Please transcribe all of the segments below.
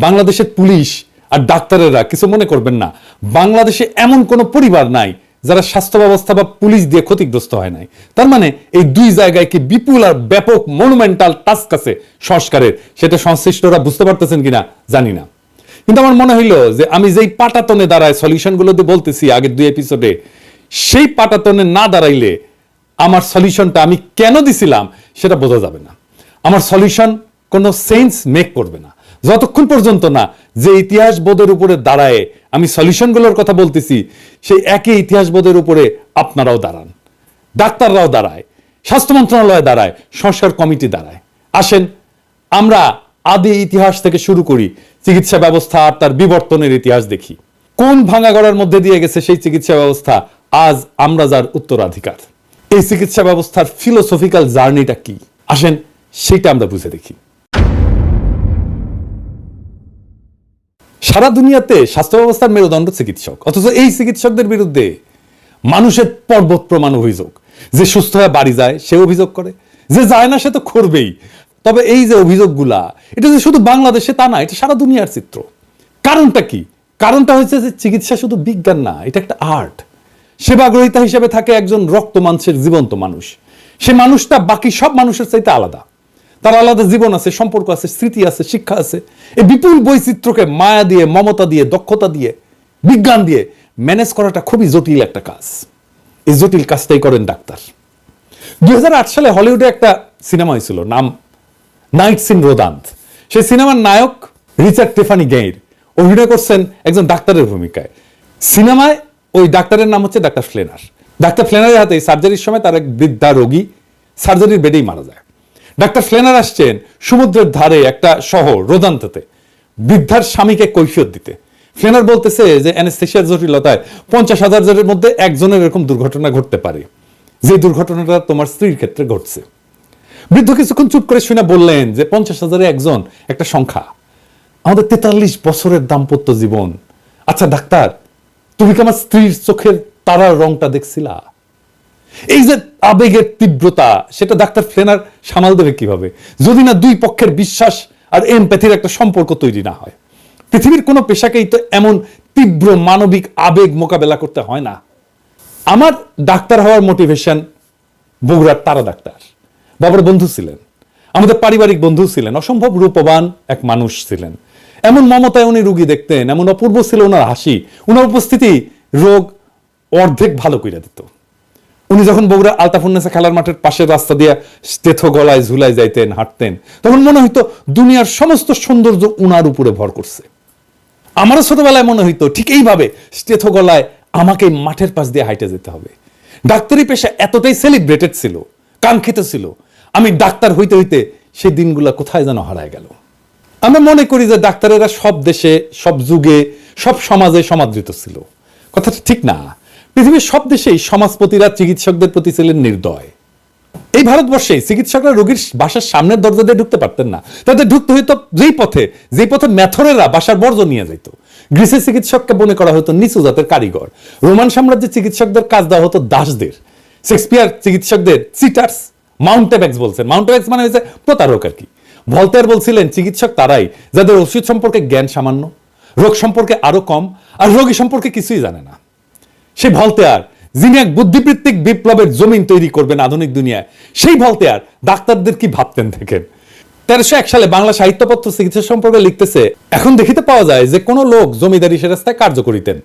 বাংলাদেশের পুলিশ আর ডাক্তারেরা কিছু মনে করবেন না, বাংলাদেশে এমন কোনো পরিবার নাই যারা স্বাস্থ্য ব্যবস্থা বা পুলিশ দিয়ে ক্ষতিগ্রস্ত হয় নাই। তার মানে এই দুই জায়গায় কি বিপুল আর ব্যাপক মনুমেন্টাল টাস্ক আছে সংস্কারের, সেটা সংশ্লিষ্টরা বুঝতে পারতেছেন কিনা জানি না। কিন্তু আমার মনে হইলো যে আমি যেই পাটাতনে দাঁড়ায় সলিউশনগুলোতে বলতেছি আগের 2 এপিসোডে, সেই পাটাতনে না দাঁড়াইলে আমার সলিউশনটা আমি কেন দিছিলাম সেটা বোঝা যাবে না। আমার সলিউশন কোনো সেন্স মেক করবে না যতক্ষণ পর্যন্ত না যে ইতিহাস বোধের উপরে দাঁড়ায় আমি সলিউশনগুলোর কথা বলতেছি, সেই একই ইতিহাস বোধের উপরে আপনারাও দাঁড়ান, ডাক্তাররাও দাঁড়ায়, স্বাস্থ্য মন্ত্রণালয় দাঁড়ায়, সংস্কার কমিটি দাঁড়ায়। আসেন আমরা আদি ইতিহাস থেকে শুরু করি, চিকিৎসা ব্যবস্থা আর তার বিবর্তনের ইতিহাস দেখি। কোন ভাঙাগড়ার মধ্যে দিয়ে গেছে সেই চিকিৎসা ব্যবস্থা, আজ আমরা যার উত্তরাধিকার। এই চিকিৎসা ব্যবস্থার ফিলোসফিক্যাল জার্নিটা কি, আসেন সেটা আমরা বুঝে দেখি। সারা দুনিয়াতে স্বাস্থ্য ব্যবস্থার মেরুদণ্ড চিকিৎসক, অথচ এই চিকিৎসকদের বিরুদ্ধে মানুষের পর্বত প্রমাণ অভিযোগ। যে সুস্থ হয়ে বাড়ি যায় সে অভিযোগ করে, যে যায় না সে তো করবেই। তবে এই যে অভিযোগগুলা, এটা যে শুধু বাংলাদেশে তা না, এটা সারা দুনিয়ার চিত্র। কারণটা কি? কারণটা হচ্ছে যে চিকিৎসা শুধু বিজ্ঞান না, এটা একটা আর্ট। সেবাগ্রহীতা হিসেবে থাকে একজন রক্ত মাংসের জীবন্ত মানুষ। সে মানুষটা বাকি সব মানুষের চাইতে আলাদা। তার আলাদা জীবন আছে, সম্পর্ক আছে, স্মৃতি আছে, শিক্ষা আছে। এই বিপুল বৈচিত্র্যকে মায়া দিয়ে, মমতা দিয়ে, দক্ষতা দিয়ে, বিজ্ঞান দিয়ে ম্যানেজ করাটা খুবই জটিল একটা কাজ। এই জটিল কাজটাই করেন ডাক্তার। 2008 সালে হলিউডে একটা সিনেমা হয়েছিল, নাম নাইটস ইন রোদান্থ। সেই সিনেমার নায়ক রিচার্ড টিফানি গেইর অভিনয় করছেন একজন ডাক্তারের ভূমিকায়। সিনেমায় ওই ডাক্তারের নাম হচ্ছে ডাক্তার ফ্লেনার। ডাক্তার ফ্লেনারের হাতে সার্জারির সময় তার এক বৃদ্ধা রোগী সার্জারির বেডেই মারা যায়। ডাক্তার ফ্লেনার আসছেন সমুদ্রের ধারে একটা শহর রোদান্থতে বৃদ্ধার স্বামীকে কৈফিয়ত দিতে। ফ্লেনার বলতেছে যে অ্যানেস্থেশিয়ার জটিলতায় 50,000 জনের মধ্যে একজনের এরকম দুর্ঘটনা ঘটতে পারে, যে দুর্ঘটনাটা তোমার স্ত্রীর ক্ষেত্রে ঘটছে। বৃদ্ধ কিছুক্ষণ চুপ করে শুনে বললেন যে 50,000-এ একজন একটা সংখ্যা, আমাদের 43 বছরের দাম্পত্য জীবন। আচ্ছা ডাক্তার, তুমি কি আমার স্ত্রীর চোখের তারার রংটা দেখছিলা? এই যে আবেগের তীব্রতা, সেটা ডাক্তার ফ্লেনার সামাল দেবে কিভাবে যদি না দুই পক্ষের বিশ্বাস আর এমপ্যাথির একটা সম্পর্ক তৈরি না হয়? পৃথিবীর কোনো পেশাকেই তো এমন তীব্র মানবিক আবেগ মোকাবেলা করতে হয় না। আমার ডাক্তার হওয়ার মোটিভেশন বগুড়ার তারা ডাক্তার, বাবার বন্ধু ছিলেন, আমাদের পারিবারিক বন্ধু ছিলেন, অসম্ভব রূপবান এক মানুষ ছিলেন। এমন মমতায় উনি রুগী দেখতেন, এমন অপূর্ব ছিল ওনার হাসি, ওনার উপস্থিতি রোগ অর্ধেক ভালো করে দিত। উনি যখন বগুড়া আলতাফুন্নেসা খেলার মাঠের পাশের রাস্তা দিয়ে স্টেথো গলায় ঝুলাই যাইতেন, হাঁটতেন, তখন মনে হইতো দুনিয়ার সমস্ত সৌন্দর্য উনার উপরে ভর করছে। আমারও ছোটবেলায় মনে হইতো ঠিক এইভাবে স্টেথো গলায় আমাকে মাঠের পাশ দিয়ে হাইটে যেতে হবে। ডাক্তারি পেশা এতটাই সেলিব্রেটেড ছিল, কাঙ্ক্ষিত ছিল, আমি ডাক্তার হইতে হইতে সেই দিনগুলো কোথায় যেন হারায় গেল। আমরা মনে করি যে ডাক্তারেরা সব দেশে, সব যুগে, সব সমাজে সমাদৃত ছিল। কথাটা ঠিক না। পৃথিবীর সব দেশেই সমাজপতিরা চিকিৎসকদের প্রতি ছিলেন নির্দয়। এই ভারতবর্ষে চিকিৎসকরা রোগীর বাসার সামনের দরজা দিয়ে ঢুকতে পারতেন না, তাদের ঢুকতে হইতো যেই পথে ম্যাথরেরা বাসার বর্জ্য নিয়ে যেত। গ্রিসের চিকিৎসককে মনে করা হতো নিচু জাতের কারিগর। রোমান সাম্রাজ্যের চিকিৎসকদের কাজ দেওয়া হতো দাসদের। শেক্সপিয়ার চিকিৎসকদের চিটার্স, মাউন্টেব্যাক্স বলছেন। মাউন্টেব্যাক্স মানে হচ্ছে প্রতারক আর কি। ভলতেয়ার বলছিলেন চিকিৎসক তারাই যাদের ওষুধ সম্পর্কে জ্ঞান সামান্য, রোগ সম্পর্কে আরো কম, আর রোগী সম্পর্কে কিছুই জানে না। সে ভলতেয়ার যিনি এক বুদ্ধিবৃত্তিক বিপ্লবের জমিন তৈরি করবেন আধুনিক দুনিয়ায়, সেই ভলতেয়ার ডাক্তারদের কি ভাবতেন দেখেন। 1301 সালে বাংলা সাহিত্যপত্র চিকিৎসা সম্পর্কে লিখতেছে, এখন দেখিতে পাওয়া যায় যে কোন লোক জমিদারি সেরাস্তায় কার্য করিতেন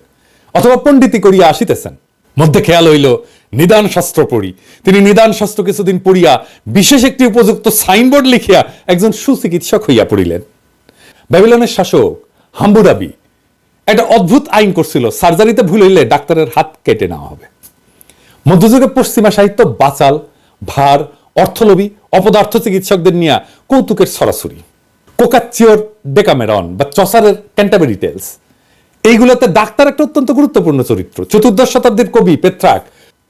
অথবা পণ্ডিতি করিয়া আসিতেছেন, মধ্যে খেয়াল হইল নিদান শাস্ত্র পড়ি। তিনি নিদান শাস্ত্র কিছুদিন পড়িয়া বিশেষ একটি উপযুক্ত সাইনবোর্ড লিখিয়া একজন সুচিকিৎসক হইয়া পড়িলেন। ব্যাবিলনের শাসক হাম্বুরাবি একটা অদ্ভুত আইন করছিল, সার্জারিতে ভুল হইলে ডাক্তারের হাত কেটে নেওয়া হবে। মধ্যযুগে পশ্চিমা সাহিত্য বাচাল, ভার, অর্থলোভী, অপদার্থ চিকিৎসকদের নিয়ে কৌতুকের সরাসরি। কোকাচ্চিওর ডেকামেরন বা চসারের ক্যান্টাবেরি টেলস, এইগুলোতে ডাক্তার একটা অত্যন্ত গুরুত্বপূর্ণ চরিত্র। 14 শতাব্দীর কবি পেত্রাক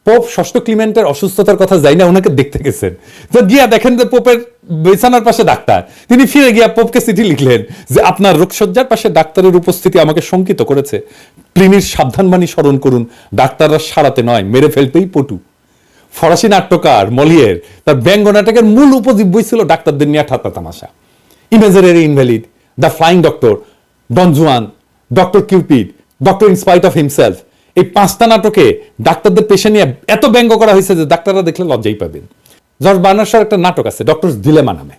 পোপ ষষ্ঠ ক্লিমেন্টের অসুস্থতার কথা যাই না ওনাকে দেখতে গেছেন, তো গিয়া দেখেন যে পোপের বিছানার পাশে ডাক্তার। তিনি ফিরে গিয়া পোপকে চিঠি লিখলেন যে আপনার রোগসজ্জার পাশে ডাক্তারের উপস্থিতি আমাকে শঙ্কিত করেছে। প্লিনির সাবধানবাণী স্মরণ করুন, ডাক্তাররা সারাতে নয় মেরে ফেলতেই পটু। ফরাসি নাট্যকার মলিয়ের তার ব্যঙ্গ নাটকের মূল উপজীব্যই ছিল ডাক্তারদের নিয়ে ঠাট্টা তামাশা। Imaginary invalid, the flying doctor, Don Juan, doctor Cupid, doctor in spite of himself, এই 5টা নাটকে ডাক্তারদের পেশা নিয়ে এত ব্যঙ্গ করা হয়েছে যে ডাক্তাররা দেখলে লজ্জাই পাবেন। জর্জ বার্নার্ড শর একটা নাটক আছে ডক্টর ডিলেমা নামে,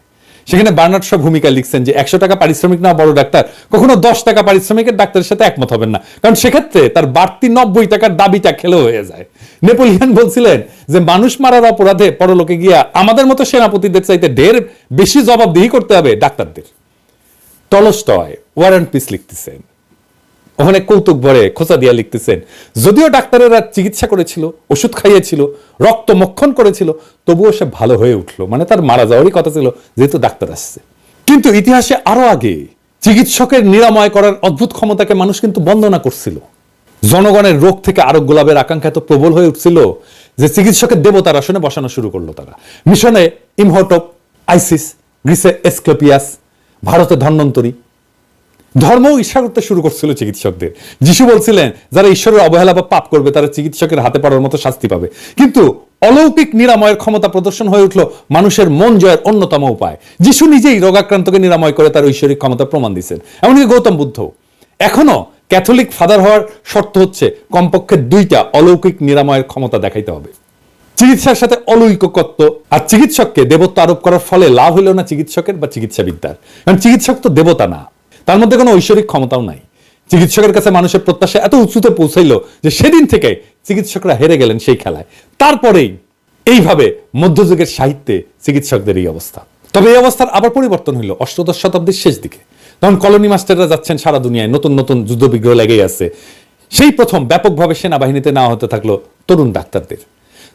সেখানে বার্নার্ড শর ভূমিকা লিখছেন যে 100 টাকা পারিশ্রমিক না বড় ডাক্তার কখনো 10 টাকা পারিশ্রমিকের ডাক্তারের সাথে একমত হবেন না, কারণ সেক্ষেত্রে তার বাড়তি 90 টাকার দাবিটা খেলে হয়ে যায়। নেপোলিয়ন বলছিলেন যে মানুষ মারার অপরাধে পরলোকে গিয়া আমাদের মতো সেনাপতিদের চাইতে ঢের বেশি জবাবদিহি করতে হবে ডাক্তারদের। টলস্টয় ওয়ার অ্যান্ড পিস লিখতেছেন, ওখানে কৌতুক ভরে খোঁচা দিয়া লিখতেছেন, যদিও ডাক্তারেরা চিকিৎসা করেছিল, ওষুধ খাইয়েছিল, রক্ত মক্ষণ করেছিল, তবুও সে ভালো হয়ে উঠলো, মানে তার মারা যাওয়ারই কথা ছিল যেহেতু ডাক্তার আসছে। কিন্তু ইতিহাসে আরো আগে চিকিৎসকের নিরাময় করার অদ্ভুত ক্ষমতাকে মানুষ কিন্তু বন্দনা করছিল। জনগণের রোগ থেকে আরোগ্য লাভের আকাঙ্ক্ষা এত প্রবল হয়ে উঠছিল যে চিকিৎসকের দেবতার আসনে বসানো শুরু করলো তারা। মিশনে ইমহোটপ, আইসিস, গ্রিসে এসক্লেপিয়াস, ভারতে ধন্বন্তরী। ধর্মও ঈর্ষা করতে শুরু করছিল চিকিৎসকদের। যিশু বলছিলেন যারা ঈশ্বরের অবহেলা বা পাপ করবে তারা চিকিৎসকের হাতে পড়ার মতো শাস্তি পাবে। কিন্তু অলৌকিক নিরাময়ের ক্ষমতা প্রদর্শন হয়ে উঠল মানুষের মন জয়ের অন্যতম উপায়। যিশু নিজেই রোগাক্রান্তকে নিরাময় করে তার ঐশ্বরিক ক্ষমতা প্রমাণ দিয়েছেন, এমনকি গৌতম বুদ্ধ। এখনো ক্যাথলিক ফাদার হওয়ার শর্ত হচ্ছে কমপক্ষে 2টা অলৌকিক নিরাময়ের ক্ষমতা দেখাইতে হবে। চিকিৎসার সাথে অলৌকিকত্ব আর চিকিৎসককে দেবত্ব আরোপ করার ফলে লাভ হইল না চিকিৎসকের বা চিকিৎসাবিদ্যার, কারণ চিকিৎসক তো দেবতা না, তার মধ্যে কোনো ঐশ্বরিক ক্ষমতাও নাই। চিকিৎসকের কাছে মানুষের প্রত্যাশা এত উঁচুতে পৌঁছাইল যে সেদিন থেকে চিকিৎসকরা হেরে গেলেন সেই খেলায়। তারপরেই এইভাবে মধ্যযুগের সাহিত্যে চিকিৎসকদের এই অবস্থা। তবে এই অবস্থার আবার পরিবর্তন হইল অষ্টাদশ শতাব্দীর শেষ দিকে, তখন কলোনি মাস্টাররা যাচ্ছেন সারা দুনিয়ায়, নতুন নতুন যুদ্ধ বিগ্রহ লেগেই আছে। সেই প্রথম ব্যাপকভাবে সেনাবাহিনীতে নেওয়া হতে থাকলো তরুণ ডাক্তারদের।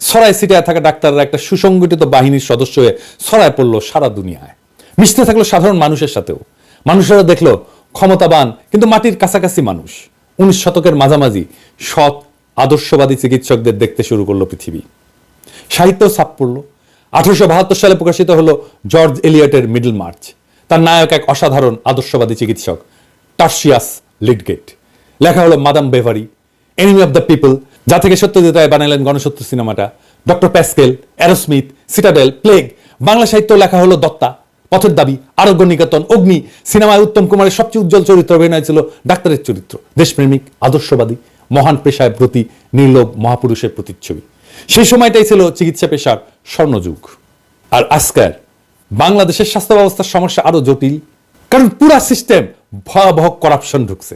ছড়ায় ছিটায় থাকা ডাক্তাররা একটা সুসংগঠিত বাহিনীর সদস্য হয়ে ছড়ায় পড়লো সারা দুনিয়ায়, মিশতে থাকলো সাধারণ মানুষের সাথেও। মানুষেরা দেখলো ক্ষমতাবান কিন্তু মাটির কাছাকাছি মানুষ। 19 শতকের মাঝামাঝি সৎ আদর্শবাদী চিকিৎসকদের দেখতে শুরু করলো পৃথিবী। সাহিত্যও ছাপ পড়লো। 1872 সালে প্রকাশিত হলো জর্জ এলিয়টের মিডল মার্চ। তার নায়ক এক অসাধারণ আদর্শবাদী চিকিৎসক টার্সিয়াস লিডগেট। লেখা হলো Madame Bovary, enemy of the people, যা থেকে সত্যজিৎ রায় বানালেন গণশত্রু সিনেমাটা। Doctor Pascal, Arrowsmith, Citadel, Plague. Bangla সাহিত্য লেখা হলো দত্তা, পথের দাবি, আরোগ্য নিকেতন, অগ্নি। সিনেমায় উত্তম কুমারের সবচেয়ে উজ্জ্বল চরিত্র অভিনয় ছিল ডাক্তারের চরিত্র। দেশপ্রেমিক, আদর্শবাদী, মহান পেশায় প্রতি, নির্লোভ মহাপুরুষের প্রতিচ্ছবি। সেই সময়টাই ছিল চিকিৎসা পেশার স্বর্ণযুগ। আর আজকের বাংলাদেশের স্বাস্থ্য ব্যবস্থার সমস্যা আরো জটিল, কারণ পুরা সিস্টেম ভয়াবহ করাপশন ঢুকছে।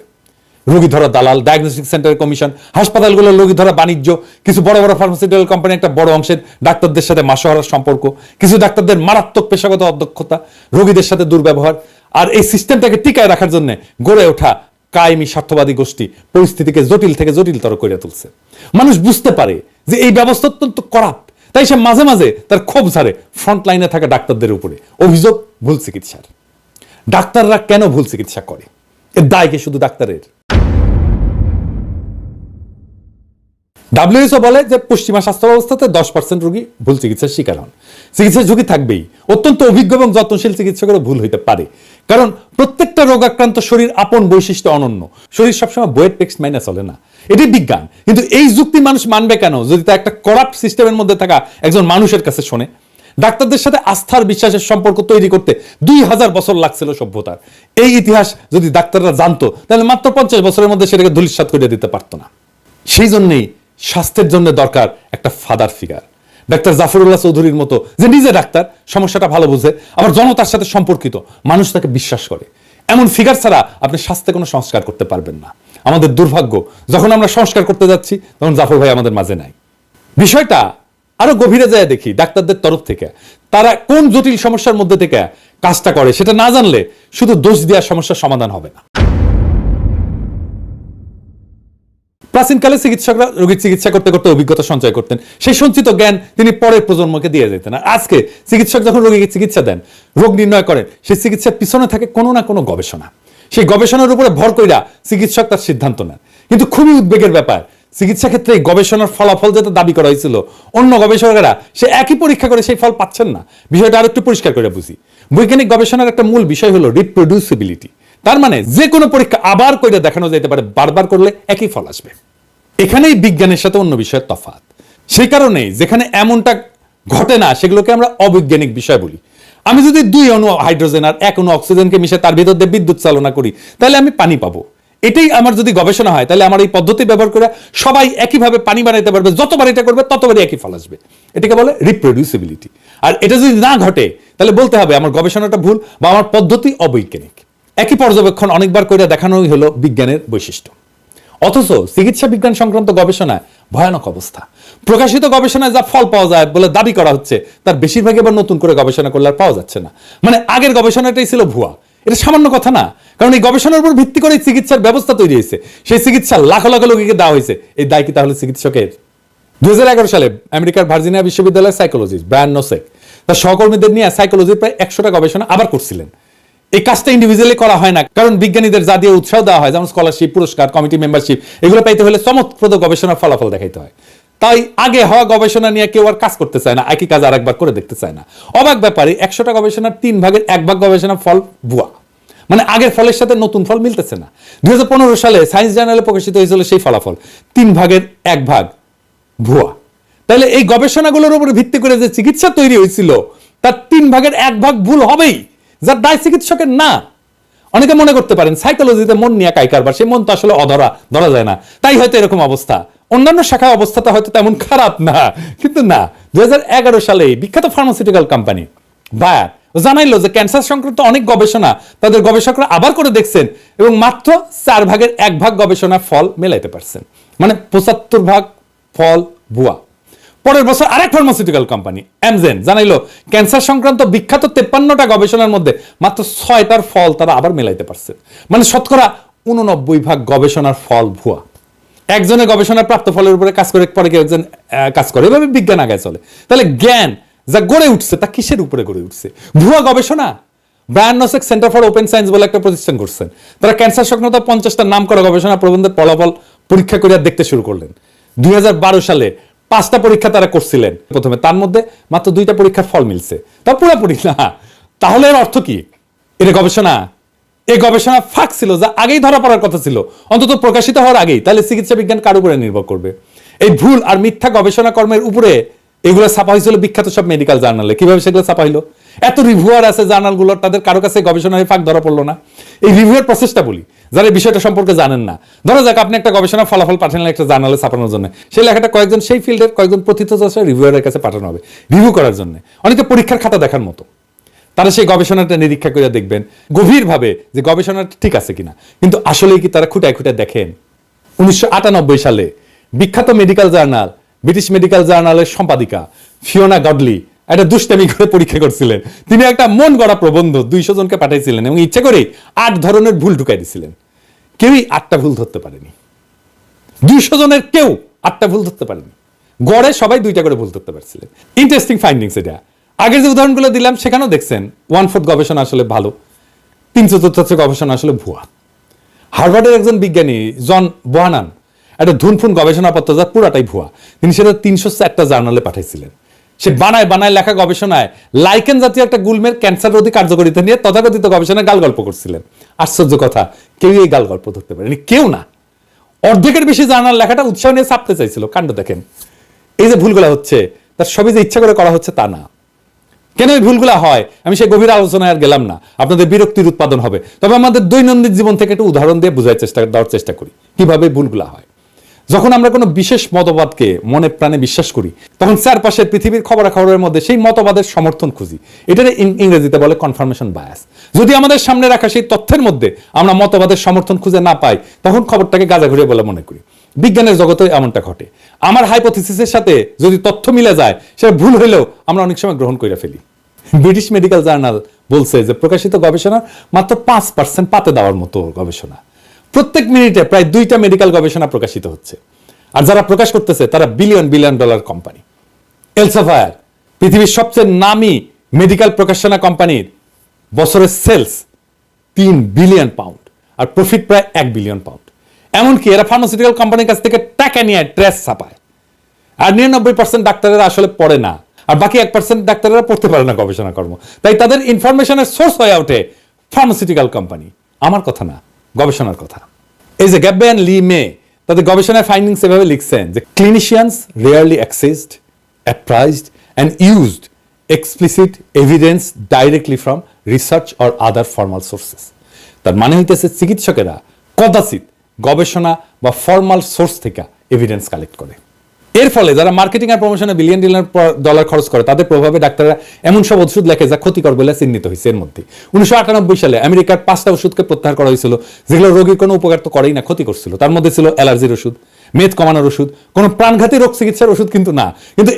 রোগী ধরা দালাল, ডায়াগনস্টিক সেন্টার কমিশন, হাসপাতালগুলোর রোগী ধরা বাণিজ্য, কিছু বড় বড় ফার্মাসিউটিক্যাল কোম্পানি একটা বড় অংশের ডাক্তারদের সাথে মাসোহারার সম্পর্ক, কিছু ডাক্তারদের মারাত্মক পেশাগত অদক্ষতা, রোগীদের সাথে দুর্ব্যবহার। আর এই সিস্টেমটাকে টিকায় রাখার জন্য গড়ে ওঠা কায়েমি স্বার্থবাদী গোষ্ঠী পরিস্থিতিকে জটিল থেকে জটিলতর করে তুলছে। মানুষ বুঝতে পারে যে এই ব্যবস্থা অত্যন্ত করাপ্ট, তাই সে মাঝে মাঝে তার ক্ষোভ ঝাড়ে ফ্রন্ট লাইনে থাকা ডাক্তারদের উপরে। অভিযোগ ভুল চিকিৎসার। ডাক্তাররা কেন ভুল চিকিৎসা করে? এর দায় কি শুধু ডাক্তারের? WHO বলে যে পশ্চিমা স্বাস্থ্য ব্যবস্থাতে 10% রোগী ভুল চিকিৎসার শিকার হন। চিকিৎসার ঝুঁকি থাকবেই। অত্যন্ত অভিজ্ঞ এবং যত্নশীল চিকিৎসকেরও ভুল হইতে পারে, কারণ প্রত্যেকটা রোগাক্রান্ত শরীর আপন বৈশিষ্ট্য অনন্য। শরীর সবসময় বইয়ের টেক্সট মাইনে চলে না, এটি বিজ্ঞান। কিন্তু এই যুক্তি মানুষ মানবে কেন যদি তা একটা করাপ্ট সিস্টেমের মধ্যে থাকা একজন মানুষের কাছে শোনে? ডাক্তারদের সাথে আস্থার বিশ্বাসের সম্পর্ক তৈরি করতে 2000 বছর লাগছিল সভ্যতার। এই ইতিহাস যদি ডাক্তাররা জানতো তাহলে মাত্র 50 বছরের মধ্যে সেটাকে ধূলিসাৎ করে দিতে পারতো না। সেই জন্যই স্বাস্থ্যের জন্য দরকার একটা ফাদার ফিগার। ডাক্তার জাফরুল্লাহ চৌধুরীর মতো, যে নিজে ডাক্তার, সমস্যাটা ভালো বুঝে, আবার জনতার সাথে সম্পর্কিত, মানুষ তাকে বিশ্বাস করে। এমন ফিগার ছাড়া আপনি স্বাস্থ্যে কোনো সংস্কার করতে পারবেন না। আমাদের দুর্ভাগ্য, যখন আমরা সংস্কার করতে যাচ্ছি তখন জাফর ভাই আমাদের মাঝে নাই। বিষয়টা আরো গভীরে যায় দেখি ডাক্তারদের তরফ থেকে তারা কোন জটিল সমস্যার মধ্যে থেকে কাজটা করে সেটা না জানলে শুধু দোষ দেওয়ার সমস্যার সমাধান হবে না। প্রাচীনকালে চিকিৎসকরা রোগীর চিকিৎসা করতে করতে অভিজ্ঞতা সঞ্চয় করতেন। সেই সঞ্চিত জ্ঞান তিনি পরের প্রজন্মকে দিয়ে যেতেন। আর আজকে চিকিৎসক যখন রোগীকে চিকিৎসা দেন, রোগ নির্ণয় করেন, সেই চিকিৎসার পিছনে থাকে কোনো না কোনো গবেষণা। সেই গবেষণার উপরে ভর কইরা চিকিৎসক তার সিদ্ধান্ত নেন। কিন্তু খুবই উদ্বেগের ব্যাপার, চিকিৎসা ক্ষেত্রে এই গবেষণার ফলাফল যেটা দাবি করা হয়েছিল, অন্য গবেষকেরা সে একই পরীক্ষা করে সেই ফল পাচ্ছেন না। বিষয়টা আরো একটু পরিষ্কার করে বুঝি। বৈজ্ঞানিক গবেষণার একটা মূল বিষয় হলো রিপ্রোডিউসিবিলিটি। তার মানে যে কোনো পরীক্ষা আবার করে দেখানো যেতে পারে, বারবার করলে একই ফল আসবে। এখানেই বিজ্ঞানের সাথে অন্য বিষয়ের তফাৎ। সেই কারণেই যেখানে এমনটা ঘটে না সেগুলোকে আমরা অবৈজ্ঞানিক বিষয় বলি। আমি যদি 2 অণু হাইড্রোজেন আর 1 অণু অক্সিজেনকে মিশে তার ভিতর দিয়ে বিদ্যুৎ চালনা করি, তাহলে আমি পানি পাবো। এটাই আমার যদি গবেষণা হয়, তাহলে আমার এই পদ্ধতি ব্যবহার করে সবাই একইভাবে পানি বানাইতে পারবে, যতবার এটা করবে ততবারই একই ফল আসবে। এটাকে বলে রিপ্রোডিউসিবিলিটি। আর এটা যদি না ঘটে, তাহলে বলতে হবে আমার গবেষণাটা ভুল বা আমার পদ্ধতি অবৈজ্ঞানিক। একই পর্যবেক্ষণ অনেকবার করে দেখানোই হলো বিজ্ঞানের বৈশিষ্ট্য। অথচ চিকিৎসা বিজ্ঞান সংক্রান্ত গবেষণায় ভয়ানক অবস্থা। প্রকাশিত গবেষণায় যা ফল পাওয়া যায় বলে দাবি করা হচ্ছে, তার বেশিরভাগ এবার নতুন করে গবেষণা করলে আর পাওয়া যাচ্ছে না। মানে আগের গবেষণাটাই ছিল ভুয়া। এটা সামান্য কথা না, কারণ এই গবেষণার উপর ভিত্তি করে চিকিৎসার ব্যবস্থা তৈরি হয়েছে। সেই চিকিৎসা লাখ লাখ লোককে দেওয়া হয়েছে। এই দায় কি তাহলে চিকিৎসকের? 2011 সালে আমেরিকার ভার্জিনিয়া বিশ্ববিদ্যালয়ের সাইকোলজিস্ট ব্রায়ান নোসেক তার সহকর্মীদের নিয়ে সাইকোলজির প্রায় 100টা গবেষণা আবার করছিলেন। এই কাজটা ইন্ডিভিজুয়ালি করা হয় না, কারণ বিজ্ঞানীদের যা দিয়ে উৎসাহ দেওয়া হয়, যেমন স্কলারশিপ, পুরস্কার, কমিটি মেম্বারশিপ, এগুলো পাইতে হলে চমকপ্রদ গবেষণার ফলাফল দেখাইতে হয়। তাই আগে হওয়া গবেষণা নিয়ে কেউ আর কাজ করতে চায় না, একই কাজ আর একবার করে দেখতে চায় না। অবাক ব্যাপারে 100টা গবেষণার 3 ভাগের 1 ভাগ গবেষণার ফল ভুয়া। মানে আগের ফলের সাথে নতুন ফল মিলতেছে না। 2015 সালে সায়েন্স জার্নালে প্রকাশিত হয়েছিল সেই ফলাফল, 3 ভাগের 1 ভাগ ভুয়া। তাহলে এই গবেষণাগুলোর উপর ভিত্তি করে যে চিকিৎসা তৈরি হয়েছিল, তার 3 ভাগের 1 ভাগ ভুল হবেই, যার দায় চিকিৎসকের না। অনেকে মনে করতে পারেন সাইকোলজিতে মন নিয়ে কারবার, সেই মন তো আসলে ধরা যায় না, তাই হয়তো এরকম অবস্থা। অন্যান্য শাখায় অবস্থাটা হয়তো তেমন খারাপ না, কিন্তু না। 2011 সালে বিখ্যাত ফার্মাসিউটিক্যাল কোম্পানি বায়ার জানাইলো যে ক্যান্সার সংক্রান্ত অনেক গবেষণা তাদের গবেষকরা আবার করে দেখছেন এবং মাত্র 4 ভাগের 1 ভাগ গবেষণার ফল মেলাইতে পারছেন। মানে 75 ভাগ ফল ভুয়া। পরের বছর আরেক ফার্মাসিউটিক্যাল কোম্পানি অ্যামজেন জানাইলো ক্যান্সার সংক্রান্ত বিখ্যাত 53টা গবেষণার মধ্যে মাত্র 6টার ফল তারা আবার মেলাইতে পারছে। মানে শতকরা 89 ভাগ গবেষণার ফল ভুয়া। একজনের গবেষণার প্রাপ্ত ফলের উপরে কাজ করে পরে কেউ একজন কাজ করে, এভাবে বিজ্ঞান আগায় চলে। তাহলে জ্ঞান যা গড়ে উঠছে তা কিসের উপরে গড়ে উঠছে? ভুয়া গবেষণা। Brian Nosek Center for Open Science বলে একটা প্রতিষ্ঠান করছেন। তারা ক্যান্সার সংক্রান্ত 50টা নাম করা গবেষণা প্রবন্ধের ফলাফল পরীক্ষা করে দেখতে শুরু করলেন। 2012 সালে 5টা পরীক্ষা তারা করছিলেন প্রথমে, তার মধ্যে মাত্র 2টা পরীক্ষার ফল মিলছে, তা পুরোপুরি না। তাহলে এর অর্থ কি? এটা গবেষণা? এই গবেষণা ফাঁক ছিল, যা আগেই ধরা পড়ার কথা ছিল, অন্তত প্রকাশিত হওয়ার আগেই। তাহলে চিকিৎসা বিজ্ঞান কার উপরে নির্ভর করবে? এই ভুল আর মিথ্যা গবেষণা কর্মের উপরে এগুলো ছাপা হয়েছিল বিখ্যাত সব মেডিকেল জার্নালে। কিভাবে সেগুলো ছাপা হইলো? এত রিভিউয়ার আছে জার্নালগুলোর, তাদের কারো কাছে গবেষণার ফাঁক ধরা পড়লো না। এই রিভিউয়ার প্রসেসটা বলি, যারা এই বিষয়টা সম্পর্কে জানেন না। ধরা যাক আপনি একটা গবেষণা ফলাফল পাঠালেন একটা জার্নালে ছাপানোর জন্য, সেই লেখাটা কয়েকজন সেই ফিল্ডের কয়েকজন প্রথিতযশা রিভিউয়ারের কাছে পাঠানো হবে রিভিউ করার জন্য, অনেকে পরীক্ষার খাতা দেখার মতো। তারা সেই গবেষণাটা নিরীক্ষা করে দেখবেন গভীরভাবে যে গবেষণাটা ঠিক আছে কিনা। কিন্তু আসলেই কি তারা খুঁটায় খুঁটায় দেখেন? 1998 সালে বিখ্যাত মেডিকেল জার্নাল ব্রিটিশ মেডিকেল জার্নালের সম্পাদিকা ফিওনা গডলি একটা দুষ্টামি করে পরীক্ষা করছিলেন। তিনি একটা মন গড়া প্রবন্ধ 200 জনকে পাঠাইছিলেন এবং ইচ্ছে করে 8 ধরনের ভুল ঢুকাই দিছিলেন। কেউই 8টা ভুল ধরতে পারেনি। 200 জনের কেউ 8টা ভুল ধরতে পারেনি। গড়ে সবাই 2টা করে ভুল ধরতে পারছিলেন। ইন্টারেস্টিং ফাইন্ডিংস এটা। আগের যে উদাহরণগুলো দিলাম সেখানেও দেখছেন 1/4 গবেষণা আসলে ভালো, 3/4 গবেষণা আসলে ভুয়া। হার্ভার্ডের একজন বিজ্ঞানী জন বোহানান একটা ধুনফুন গবেষণাপত্র যা পুরাটাই ভুয়া, তিনি সেটা 304টা জার্নালে পাঠাইছিলেন। সে বানায় লেখা গবেষণায় লাইকেন জাতীয় একটা গুল্মের ক্যান্সার রোধী কার্যকারিতা নিয়ে তথাকথিত গবেষণায় গাল গল্প করছিলেন। আশ্চর্য কথা, কেউ এই গাল গল্প ধরতে পারেনি, কেউ না। অর্ধেকের বেশি জার্নাল লেখাটা উৎসাহ নিয়ে ছাপতে চাইছিল। কাণ্ড দেখেন। এই যে ভুলগুলো হচ্ছে, তার সবই যে ইচ্ছা করে করা হচ্ছে তা না। কেন এই ভুলগুলো হয় আমি সেই গভীর আলোচনায় আর গেলাম না, আপনাদের বিরক্তির উৎপাদন হবে। তবে আমাদের দৈনন্দিন জীবন থেকে একটু উদাহরণ দিয়ে দেওয়ার চেষ্টা করি কিভাবে ভুলগুলো হয়। যখন আমরা কোনো বিশেষ মতবাদকে মনে প্রাণে বিশ্বাস করি, তখন চারপাশের পৃথিবীর খবরাখবরের মধ্যে সেই মতবাদের সমর্থন খুঁজি। এটা ইংরেজিতে বলে কনফার্মেশন বায়াস। যদি আমাদের সামনে রাখা সেই তথ্যের মধ্যে আমরা মতবাদের সমর্থন খুঁজে না পাই, তখন খবরটাকে গাঁজাঘুরিয়ে বলে মনে করি। বিজ্ঞানের জগতে এমনটা ঘটে। আমার হাইপোথিসিসের সাথে যদি তথ্য মিলে যায়, সেটা ভুল হইলেও আমরা অনেক সময় গ্রহণ করে ফেলি। ব্রিটিশ মেডিকেল জার্নাল বলছে যে প্রকাশিত গবেষণার মাত্র 5% পাতে দেওয়ার মতো গবেষণা। প্রত্যেক মিনিটে প্রায় 2টা মেডিকেল গবেষণা প্রকাশিত হচ্ছে, আর যারা প্রকাশ করতেছে তারা বিলিয়ন ডলার কোম্পানি। এলসেভিয়ার পৃথিবীর সবচেয়ে নামী মেডিকেল প্রকাশনা কোম্পানির বছরের সেলস 3 বিলিয়ন পাউন্ড আর প্রফিট প্রায় 1 বিলিয়ন পাউন্ড। এমনকি এরা ফার্মাসিউটিক্যাল কোম্পানির কাছ থেকে টাকা নিয়ে ট্রেস ছাপায়। আর 99% ডাক্তারেরা আসলে পড়ে না, আর বাকি 1% ডাক্তারেরা পড়তে পারে না গবেষণা কর্ম। তাই তাদের ইনফরমেশনের সোর্স হয়ে ওঠে ফার্মাসিউটিক্যাল কোম্পানি। আমার কথা না, গবেষণার কথা। এই যে গ্যাব্বে অ্যান্ড লি মে তাদের গবেষণার ফাইন্ডিংস এভাবে লিখছেন যে clinicians rarely accessed, appraised and used explicit evidence directly from research or other formal sources. তার মানে হইতেছে চিকিৎসকেরা কদাচিৎ গবেষণা বা ফর্মাল সোর্স থেকে এভিডেন্স কালেক্ট করে। এর ফলে যারা মার্কেটিং আর প্রমোশনে বিলিয়ন ডলার খরচ করে তাদের প্রভাবে ডাক্তাররা এমন সব ওষুধ লেখে যা ক্ষতিকর বলে চিহ্নিত হয়েছে। এর মধ্যে 1998 সালে আমেরিকার 5টা ওষুধকে প্রত্যাহার করা হয়েছিল যেগুলো রোগীর কোনো উপকার তো করেই না, ক্ষতি করছিল। তার মধ্যে ছিল অ্যালার্জির ওষুধ, মেদ কমানোর ওষুধ, কোনো প্রাণঘাতী রোগ চিকিৎসার ওষুধ কিন্তু না। কিন্তু